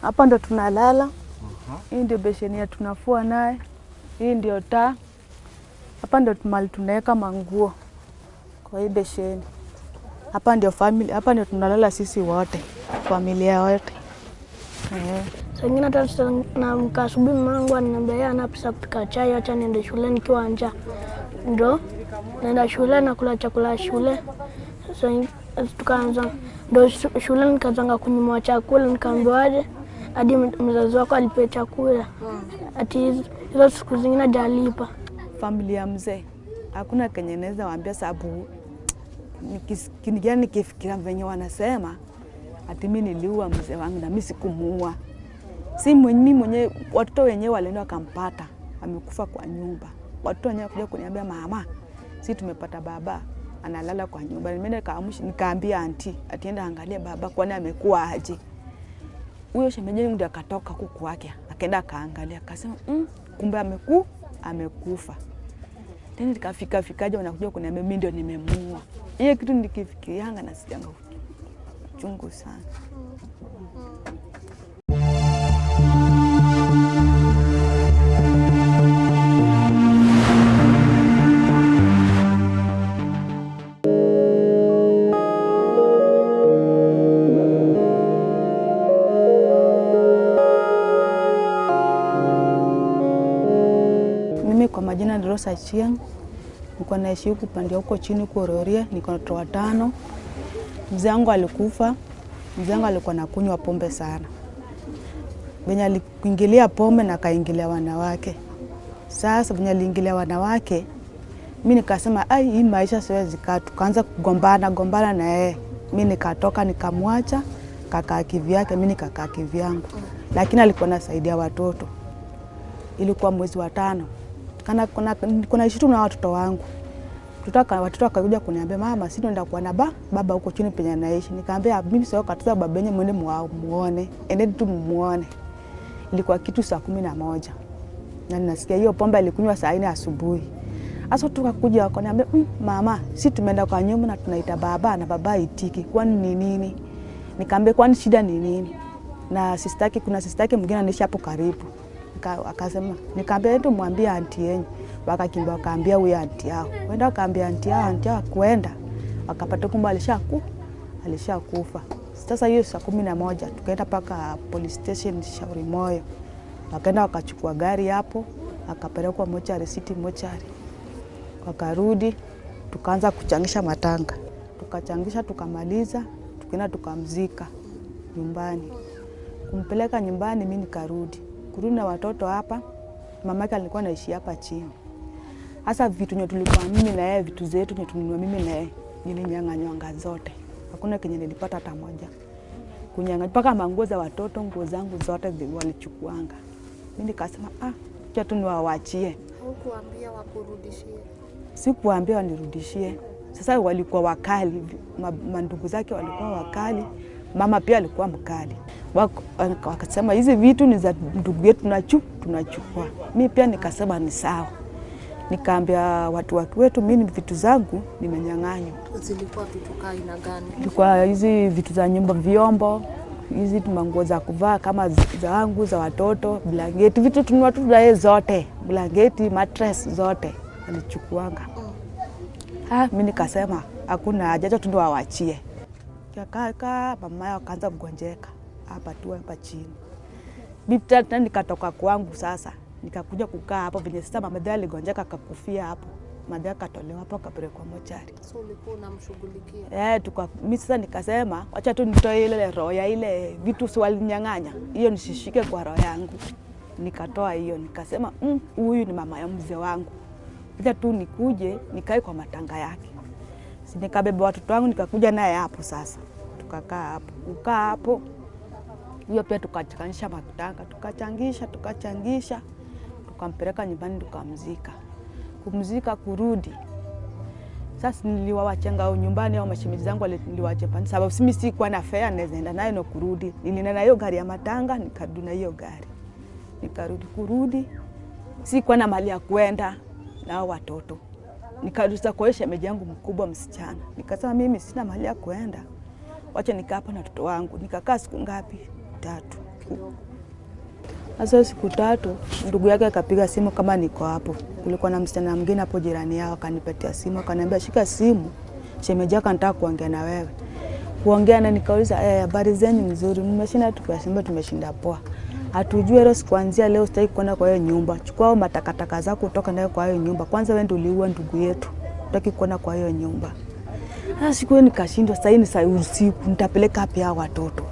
Hapa ndo tunalala. Hii ndio besheni ya tunafua naye. Hii ndio taa. Hapa ndo mali tunaweka manguo kwa hii besheni. Hapa ndio family, hapa ndio tunalala sisi wote, familia wote. Sengine hata na mkasubuhi mwanangu ananiambia ana pesa kupika chai, acha niende shule nikiwa njaa. Ndio naenda shule na kula chakula shule. Sasa tukaanza ndio shule nikaanza kunywa chakula, nikaambiwaje hadi mzazi wako alipe chakula. Ati hizo siku zingine hajalipa. Familia mzee hakuna kenye naweza waambia, sababu nikifikiria venye wanasema ati mimi niliua mzee wangu na mimi sikumuua. Si mimi mwenyewe, watoto wenyewe walienda wakampata amekufa kwa nyumba. Watoto wenyewe kuja kuniambia mama, si tumepata baba analala kwa nyumba. Nimeenda nikaambia auntie atienda angalia baba kwani amekuwa aje. Huyo shemeji ndio akatoka huko kwake, akaenda kaangalia, akasema kumbe amekufa. Tena nikafikaje wanakuja kuniambia mimi ndio nimemuua. Hiyo kitu nikifikirianga na sijanga chungu sana. Mimi kwa majina ni Achieng. Niko naishi huko pande huko chini kwa arrears, niko na watoto 5. Mzee wangu alikufa. Mzee wangu alikuwa anakunywa pombe sana. Venye aliingilia pombe na kaingilia wanawake. Sasa venye aliingilia wanawake, mimi nikasema hii maisha siwezi kaa. Tukaanza kugombana na yeye. Mimi nikatoka nikamwacha, kakaa kivyake, mimi nikakaa kivyangu. Lakini alikuwa anasaidia watoto. Ilikuwa mwezi wa 5. Kuna ishitu na watoto wangu. Watoto wakakuja kuniambia mama, sisi tunaenda kuona baba huko chini penye anaishi. Nikamwambia mimi sio katuza baba yenyewe mwende muone. Endeni tu muone. Ilikuwa kitu saa 11. Na ninasikia hiyo pombe ilikunywa saa 4 asubuhi. Sasa tukakuja wakaniambia mama, sisi tumeenda kwa nyumba na tunaita baba na baba itiki. Kwani ni nini? Nikamwambia kwani shida ni nini? Na kuna sister mwingine anaishi hapo karibu. Akasema nikamwambia tu mwambie auntie yenu. Wakakimbia wakaambia huyo auntie yao. Wenda wakaambia auntie yao kwenda. Wakapata kumbe alishakufa. Sasa hiyo saa 11 tukaenda paka police station Shauri Moyo. Wakaenda wakachukua gari hapo, akapelekwa mochari city mochari. Wakarudi tukaanza kuchangisha matanga. Tukachangisha tukamaliza, tukaenda tukamzika nyumbani. Kumpeleka nyumbani mimi nikarudi. Kurudi na watoto hapa, mamake alikuwa anaishi hapa chini. Hasa vitu nyo tulikuwa mimi na yeye, vitu zetu nyo tununua mimi na yeye, nilinyang'anywa zote. Hakuna kenye nilipata hata moja. Kunyang'anywa mpaka manguo za watoto, nguo zangu zote walichukuanga. Mimi nikasema acha tu niwaachie. Hukuambia wakurudishie? Sikuambia wanirudishie. Sasa walikuwa wakali, mandugu zake walikuwa wakali. Mama pia alikuwa mkali. Wakasema hizi vitu ni za ndugu yetu tunachukua. Mimi pia nikasema ni sawa. Nikaambia watu wetu mimi vitu zangu nimenyang'anywa. Zilikuwa vitu aina gani? Ilikuwa hizi vitu za nyumba, vyombo, hizi manguo za kuvaa kama zangu za watoto, blanketi, vitu tununua tu zote, blanketi, mattress zote alichukuanga. Mimi nikasema hakuna haja tu waachie. Kaka mama yao akaanza kugonjeka hapa chini. Bibi tena nikatoka kwangu sasa. Nikakuja kukaa hapo venye sasa mama yao aligonjeka akakufia hapo. Mama yao katolewa hapo akapelekwa mochari. So ulikuwa unamshughulikia? Mimi sasa nikasema acha tu nitoe ile roho ya ile vitu si walinyang'anya. Hiyo nisishike kwa roho yangu. Nikatoa hiyo nikasema huyu ni mama ya mzee wangu. Acha tu nikuje nikae kwa matanga yake. Nikabeba watoto wangu nikakuja naye hapo sasa. Tukakaa hapo. Kukaa hapo. Hiyo pia tukachangisha matanga, tukachangisha. Tukampeleka nyumbani tukamzika. Kumzika kurudi. Sasa niliwawachenga nyumbani au mashemeji zangu niliwachepa sababu mimi sikuwa na fare naenda nayo na kurudi. Nilienda na hiyo gari ya matanga nikarudi na hiyo gari. Kurudi. Sikuwa na mali ya kwenda na watoto. Nikaruhusa kwa shemeji yangu mkubwa msichana. Nikasema mimi sina mahali ya kwenda. Wacha nikaa hapa na watoto wangu. Nikakaa siku ngapi? 3. Sasa siku 3 ndugu yake akapiga simu kama niko hapo. Kulikuwa na msichana mwingine hapo jirani yao, akanipatia simu, akaniambia shika simu, shemeji yako anataka kuongea na wewe. Kuongea na nikauliza habari zenyu nzuri, mmeshinda? Tukasema tumeshinda poa. Hatujui leo kuanzia leo sitaki kwenda kwa hiyo nyumba. Chukua matakataka zako kutoka nayo kwa hiyo nyumba. Kwanza wewe ndio uliua ndugu yetu. Sitaki kwenda kwa hiyo nyumba. Sasa siku nikashindwa, sasa ni saa usiku, nitapeleka wapi hao watoto?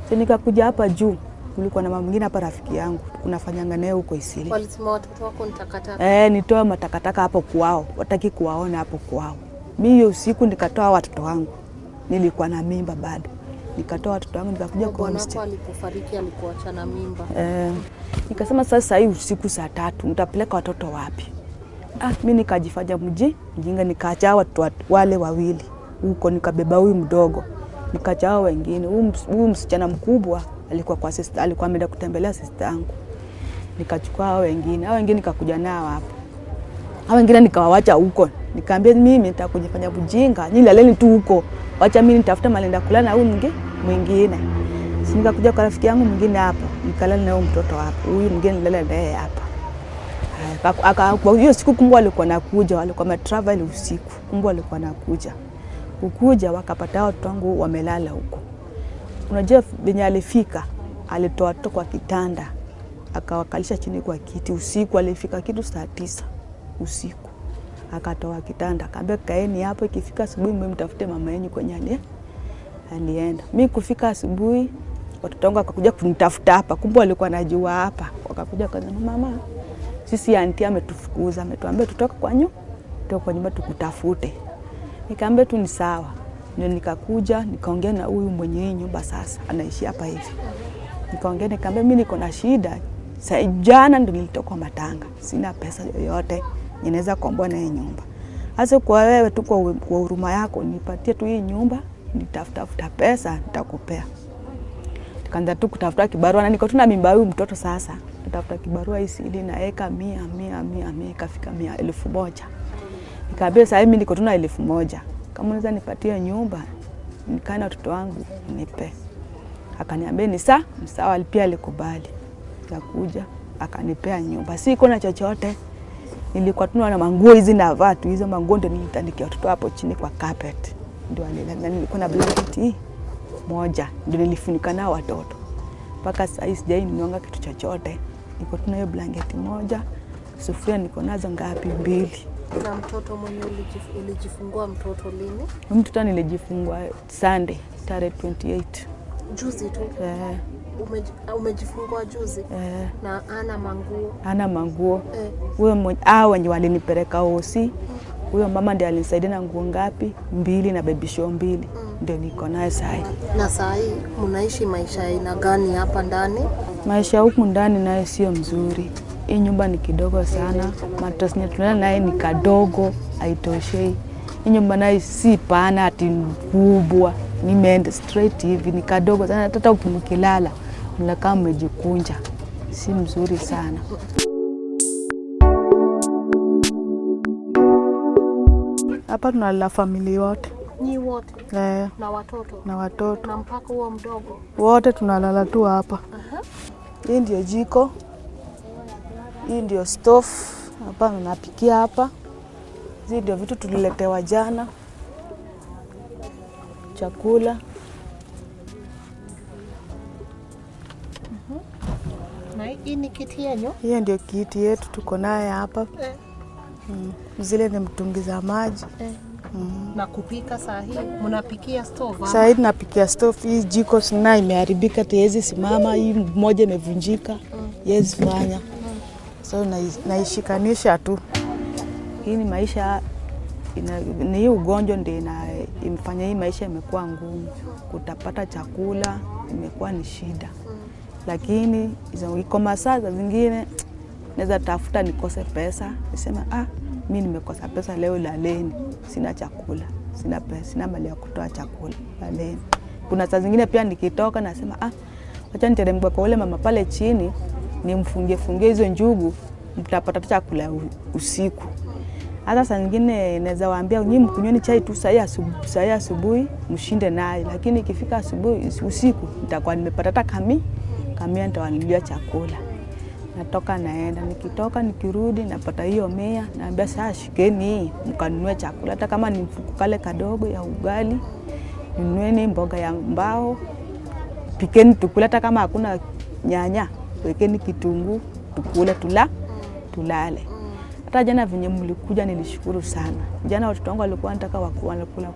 Sasa nikakuja hapa juu. Kulikuwa na mama mwingine hapa rafiki yangu, tunafanyanga naye huko Isili. Walisema watoto wako ni takataka. Nitoa matakataka hapo kwao, wataki kuwaona hapo kwao. Mimi hiyo usiku nikatoa watoto wangu. Nilikuwa na mimba bado. Nikatoa watoto wangu nikakuja kwa msichana. Bwana alipofariki alikuacha na mimba. Nikasema sasa hii usiku saa 3 nitapeleka watoto wapi? Mimi nikajifanya mjinga, nikaacha watu wale wawili huko, nikabeba huyu mdogo. Nikaacha hao wengine. Huyu msichana mkubwa alikuwa kwa sister, alikuwa ameenda kutembelea sister yangu. Nikachukua hao wengine. Hao wengine nikakuja nao hapo. Hao wengine nikawaacha huko. Nikamwambia mimi nitakujifanya mjinga, nyinyi laleni tu huko. Wacha mimi nitafuta malenda kulala na huyu mwingine. Si nikakuja kwa rafiki yangu mwingine hapo. Nikalala na huyu mtoto hapo. Huyu mwingine nilala naye hapa. Kwa hiyo siku kumbe walikuwa nakuja, walikuwa wametravel usiku. Kumbe walikuwa nakuja. Ukuja wakapata watu wangu wamelala huko. Unajua venye alifika, alitoa watoto kwa kitanda, akawakalisha chini kwa kiti usiku. Alifika kitu saa 9 usiku. Akatoa kitanda, akamwambia kaeni hapo, ikifika asubuhi mwe mtafute mama yenu kwenye alienda. Mimi kufika asubuhi, watoto wangu wakakuja kunitafuta hapa. Kumbe walikuwa najua hapa. Wakakuja kwanza, mama, sisi auntie ametufukuza, ametuambia tutoke kwa nyumba tukutafute. Nikamwambia tu ni sawa. Ndio nikakuja, nikaongea na huyu mwenye hii nyumba sasa, anaishi hapa hivi. Nikaongea nikamwambia mimi niko na shida. Sasa jana ndio nilitoka matanga. Sina pesa yoyote, ninaweza kuomba na hii nyumba. Sasa kwa wewe tu kwa huruma yako nipatie tu hii nyumba, nitafuta pesa nitakupea. Nikaanza tu kutafuta kibarua na niko tu na mimba huyu mtoto sasa. Nitafuta kibarua Isili na eka 100 ikafika 1,000. Nikamwambia sasa mimi niko tu na 1,000. Kama unaweza nipatie nyumba, nikae na watoto wangu nipe. Akaniambia ni sawa, pia alikubali. Akakuja akanipea nyumba. Siko na chochote. Nilikuwa tu na manguo hizi na vatu, hizo manguo ndio nilitandikia watoto hapo chini kwa carpet. Ndio alilala. Nilikuwa na blanket moja ndio nilifunika na watoto. Mpaka sasa hivi sijai ninonga kitu chochote. Niko tu na hiyo blanket moja. Sufuria niko nazo ngapi? 2. Na mtoto mwenye ulijifungua mtoto lini? Mtoto nilijifungua Sunday, tarehe 28. Juzi tu? Umejifungua juzi? Na ana manguo? Huyo wenye walinipeleka hosi. Huyo mama ndiye alinisaidia na nguo ngapi? 2 na baby show 2. Ndio niko naye sasa. Na sasa mnaishi maisha aina gani hapa ndani? Maisha huku ndani nayo sio mzuri. Hii nyumba ni kidogo sana. Matress tunalala naye ni kadogo, haitoshei. Hii nyumba nayo si pana ati kubwa. Nimeenda straight hivi ni kadogo sana, hata ukimkilala unakaa umejikunja. Si mzuri sana. Hapa tunalala familia yote. Ni wote? Na watoto? Na watoto. Na mpaka huo mdogo? Wote tunalala tu hapa. Hii ndio jiko. Hii ndio stove. Hapa napikia hapa. Hizi ndio vitu tuliletewa jana. Chakula. Na hii ni kiti yenu? Hii ndio kiti yetu tuko naye hapa. Zile ni mtungi za maji. Na kupika saa hii mnapikia stove? Saa hii tunapikia stove. Hii jiko sina imeharibika, haiwezi simama. Hii moja imevunjika. Yes fanya. So naishikanisha tu. Hii ni maisha ni hii ugonjwa ndio imefanya hii maisha imekuwa ngumu. Kutapata chakula imekuwa ni shida. Lakini iko masaa zingine naweza tafuta nikose pesa. Nisema mimi nimekosa pesa leo, laleni. Sina chakula, sina pesa, sina mali ya kutoa chakula, laleni. Kuna saa zingine pia nikitoka nasema acha niteremke kwa ule mama pale chini nimfungie hizo njugu, mtapata chakula usiku. Hata saa nyingine naweza waambia nyinyi mkunyweni chai tu saa asubuhi mshinde naye, lakini ikifika asubuhi usiku nitakuwa nimepata hata kama nitawanunulia chakula. Natoka naenda, nikitoka nikirudi napata hiyo 100, naambia sasa shikeni mkanunue chakula, hata kama ni mfuko kale kadogo ya ugali, nunueni mboga ya mbao, pikeni tukule, hata kama hakuna nyanya, wekeni kitunguu tukule tulale. Hata jana venye mlikuja nilishukuru sana. Jana watoto wangu walikuwa wanataka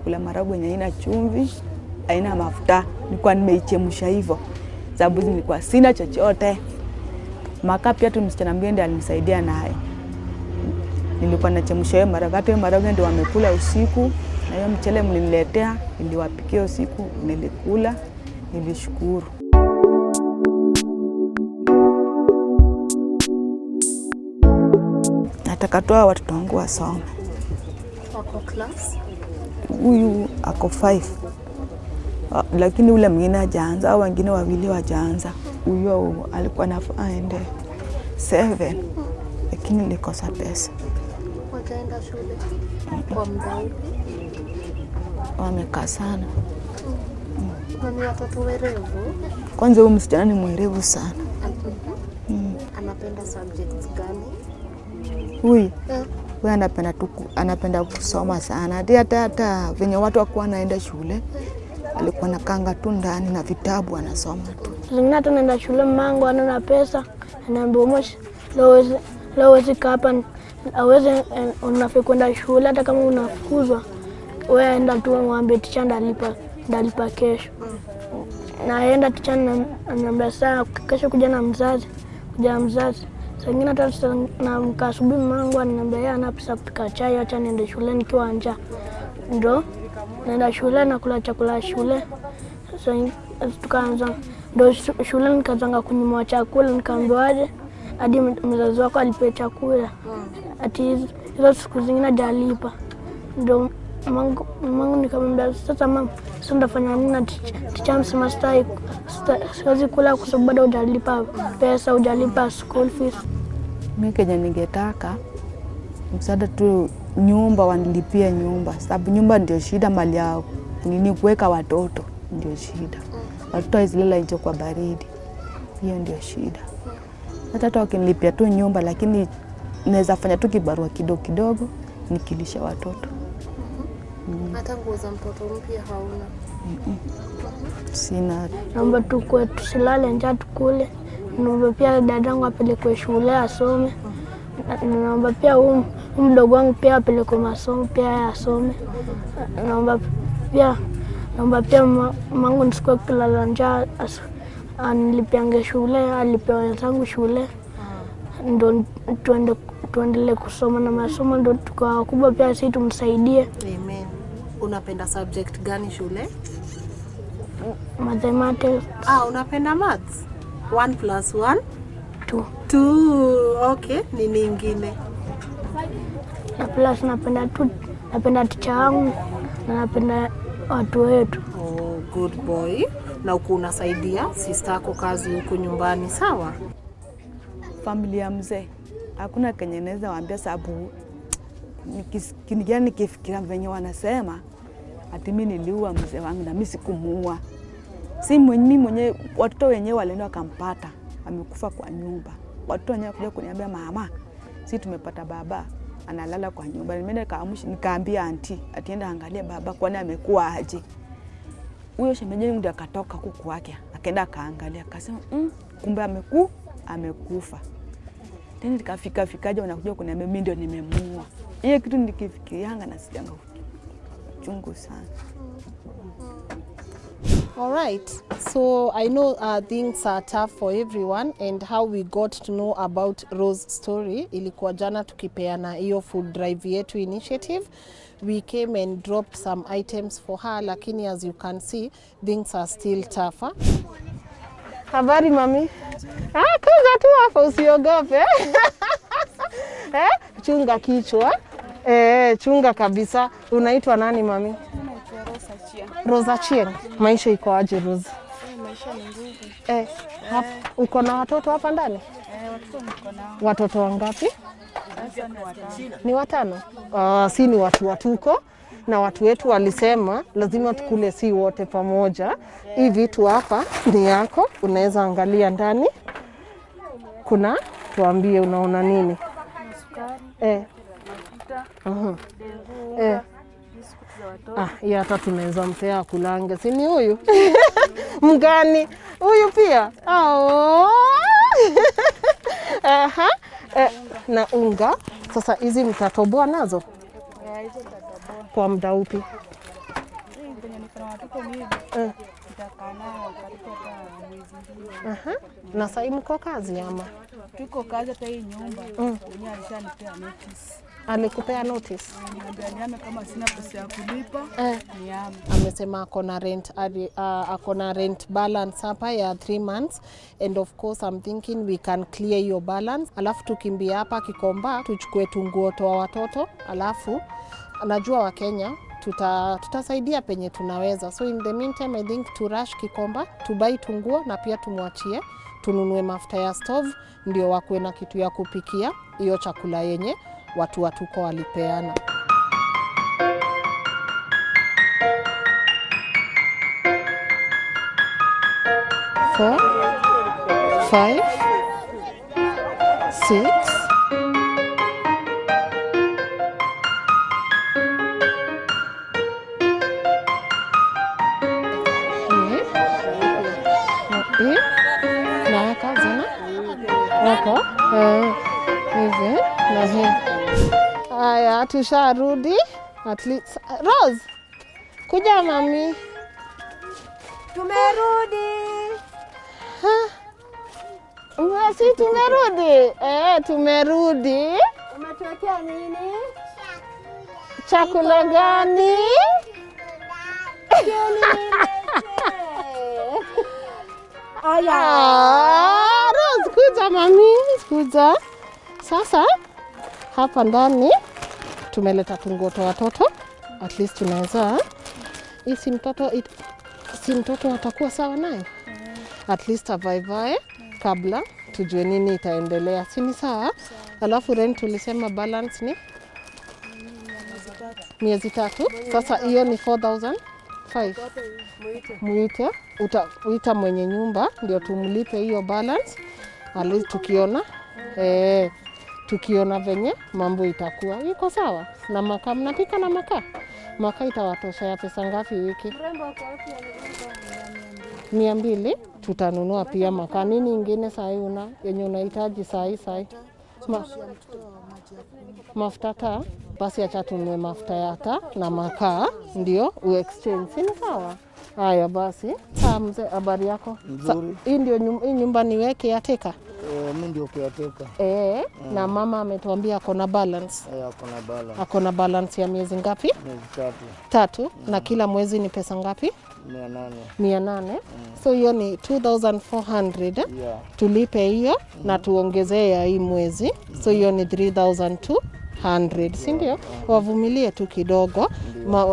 kula maharagwe yenye haina chumvi, haina mafuta. Nilikuwa nimeichemsha hivyo. Sababu nilikuwa sina chochote. Makaa pia tu msichana mwingine alinisaidia naye. Nilikuwa nachemsha hiyo maharagwe ndio wamekula usiku, na hiyo mchele mliniletea niliwapikia usiku, nilikula, nilishukuru. Nataka toa watoto wangu wasome. Wako class? Huyu ako 5. Lakini ule mwingine hajaanza, au wengine wawili hawajaanza. Huyo alikuwa anafaa aende 7, lakini nilikosa pesa. Wataenda shule kwa muda upi? Wamekaa sana. Ni watoto werevu? Kwanza huyu msichana ni mwerevu sana. Anapenda subjects gani? Huyu anapenda kusoma sana. Hata venye watu wakuwa wanaenda shule, alikuwa nakanga tu ndani na vitabu anasoma tu. Zingine hata naenda shule mangu ana pesa, anaambia moshi leo wezi hapa, aweze unafaa kwenda shule, hata kama unafukuzwa wewe enda tu mwambie ticha ndalipa kesho. Naenda ticha ananiambia saa kesho kuja na mzazi. Zingine hata na asubuhi mangu ananiambia ana pesa kupika chai, acha niende shule nikiwa njaa. Ndio naenda shule na kula chakula shule. Sasa tukaanza ndio shule nikaanza kunywa chakula, nikaambiwaje hadi mzazi wako alipe chakula. Ati hizo siku zingine hajalipa. Ndio mangu nikamwambia sasa mama, sasa ndafanya nini na ticha msema siwezi kula kwa sababu bado hujalipa pesa, hujalipa school fees. Mimi kenye ningetaka msaada tu, nyumba wanilipie nyumba, sababu nyumba ndio shida, mali ya nini kuweka watoto ndio shida. Watoto izilala nje kwa baridi, hiyo ndio shida. Hata wakinilipia tu nyumba, lakini naweza fanya tu kibarua kidogo nikilisha watoto. Hata nguo za mtoto mpya hauna? Sina. Naomba tu kwetu tusilale njaa tukule. Naomba pia dadangu apelekwe shule asome. Naomba pia mdogo wangu pia apelekwe masomo pia asome. Naomba pia mangu nisikuwe kulala njaa, anilipiange shule, alipe wenzangu shule. Ndio tuendelee kusoma na masomo, ndio tukawa kubwa pia sisi tumsaidie. Amen. Unapenda subject gani shule? Mathematics. Unapenda maths? 1 + 1? 2. 2. Okay, nini ingine? Na plus napenda ticha wangu na napenda watu wetu. Oh, good boy. Na uko unasaidia sister yako kazi huko nyumbani, sawa? Familia mzee, hakuna kenye naweza waambia, sababu nikifikiria venye wanasema ati mimi niliua mzee wangu, na mimi sikumuua. Si mimi mwenyewe, watoto wenyewe walienda wakampata amekufa kwa nyumba. Watoto wenyewe kuja kuniambia mama, sisi tumepata baba analala kwa nyumba. Nimeenda nikaambia auntie atienda angalia baba kwani amekuwa aje. Huyo shemeji ndio akatoka huko kwake, akaenda akaangalia, akasema kumbe amekufa. Tena nikafikaje wanakuja kuniambia mimi ndio nimemuua. Hiyo kitu nikifikirianga na sijanga chungu sana. All right, so I know things are tough for everyone, and how we got to know about Rose's story ilikuwa jana tukipeana hiyo food drive yetu initiative. We came and dropped some items for her, lakini as you can see things are still tougher. Habari mami? Kuja tu hapa usiogope. Chunga kichwa. Chunga kabisa. Unaitwa nani mami? Rose Achieng. Maisha iko aje Rose? Maisha ni ngumu. Hapa uko na watoto hapa ndani? Watoto niko nao. Watoto wangapi? Sasa ni 5. Ni 5? Si ni watu wa Tuko. na watu wetu walisema lazima tukule si wote pamoja. Hii vitu hapa ni yako, unaweza angalia ndani. Kuna tuambie unaona nini? Ya hata tunaweza mpea kulange. Si ni huyu? Mgani? Huyu pia? Na unga. Sasa hizi mtatoboa nazo? Hizo mtatoboa. Kwa muda upi? Na sasa mko kazi ama? Tuko kazi hata hii nyumba. Mwenye alishanipea notice. Alikupea notice? Niambia kama sina pesa ya kulipa, niame. Amesema akona rent balance hapa ya 3 months, and of course I'm thinking we can clear your balance. Alafu tukimbia hapa Kikomba tuchukue tunguo toa watoto, alafu najua wa Kenya tutasaidia penye tunaweza. So in the meantime I think to rush Kikomba to buy tunguo na pia tumwachie tununue mafuta ya stove ndio wakwe na kitu ya kupikia hiyo chakula yenye watu wa Tuko walipeana. Four, 5, 6. Na kazi na wako hivi na hii. Haya, tusharudi at least. Rose, kuja mami. Tumerudi. Mwasi tumerudi. Tumerudi. Umetuwekea nini? Chakula gani? Rose, kuja mami, kuja. Sasa hapa ndani tumeleta tunguo toa watoto. At least tunaweza si mtoto atakuwa sawa naye. At least avaivae kabla tujue nini itaendelea. Si ni sawa? Alafu rent tulisema balance ni miezi 3. Sasa hiyo ni 4,500. Muite, uita mwenye nyumba ndio tumlipe hiyo balance. Ali tukiona venye mambo itakuwa iko sawa. Na makaa mnapika na makaa. Makaa itawatosha ya pesa ngapi wiki? 200. Tutanunua pia makaa. Nini ingine saa hii yenye unahitaji saa hii? Mafuta taa. Basi acha tununue mafuta ya taa na makaa ndio exchange. Ni sawa? Haya basi. Saa mzee, habari yako? Nzuri. Hii ndio nyumba niweke yateka? Mimi ndio kuyateka. Na mama ametuambia akona balance. Akona balance. Akona balance ya miezi ngapi? Miezi 3. Na kila mwezi ni pesa ngapi? 800. So hiyo ni 2,400. Tulipe hiyo na tuongezee ya hii mwezi. So hiyo ni 3,200. Si ndio? Wavumilie tu kidogo.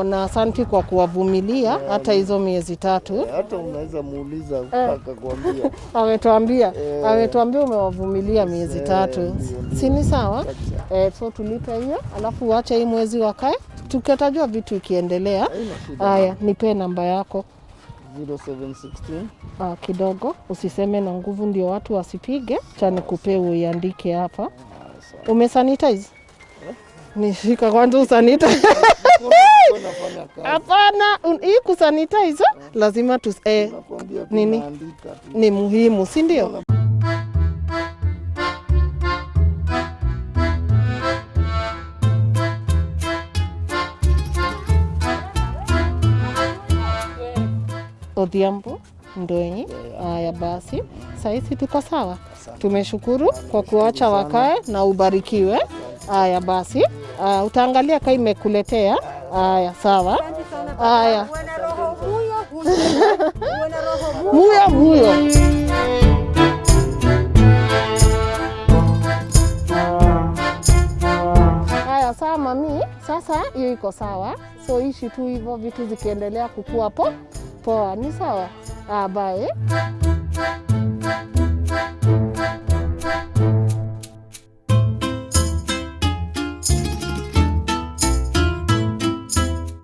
Na asante kwa kuwavumilia hata hizo miezi 3. Hata unaweza muuliza ukitaka kuambia. Ametuambia umewavumilia miezi 3. Si ni sawa? So tulipe hiyo, alafu uache hii mwezi wakae. Tukitajua vitu ikiendelea. Haya, nipe namba yako. 0716. Kidogo usiseme na nguvu ndio watu wasipige. Acha nikupe uiandike hapa. Umesanitize? Nishika kwanza usanitize. Hapana, hii kusanitize lazima nini? Ni muhimu, si ndio? Odhiambo Ndonyi. Haya basi, sasa tuko sawa. Tumeshukuru kwa kuacha wakae na ubarikiwe. Haya basi, utaangalia kama imekuletea. Haya sawa. Haya. Muyo. Haya sawa mami, sasa hiyo iko sawa. So ishi tu hivyo, vitu zikiendelea kukua poa. Ni sawa? Bye.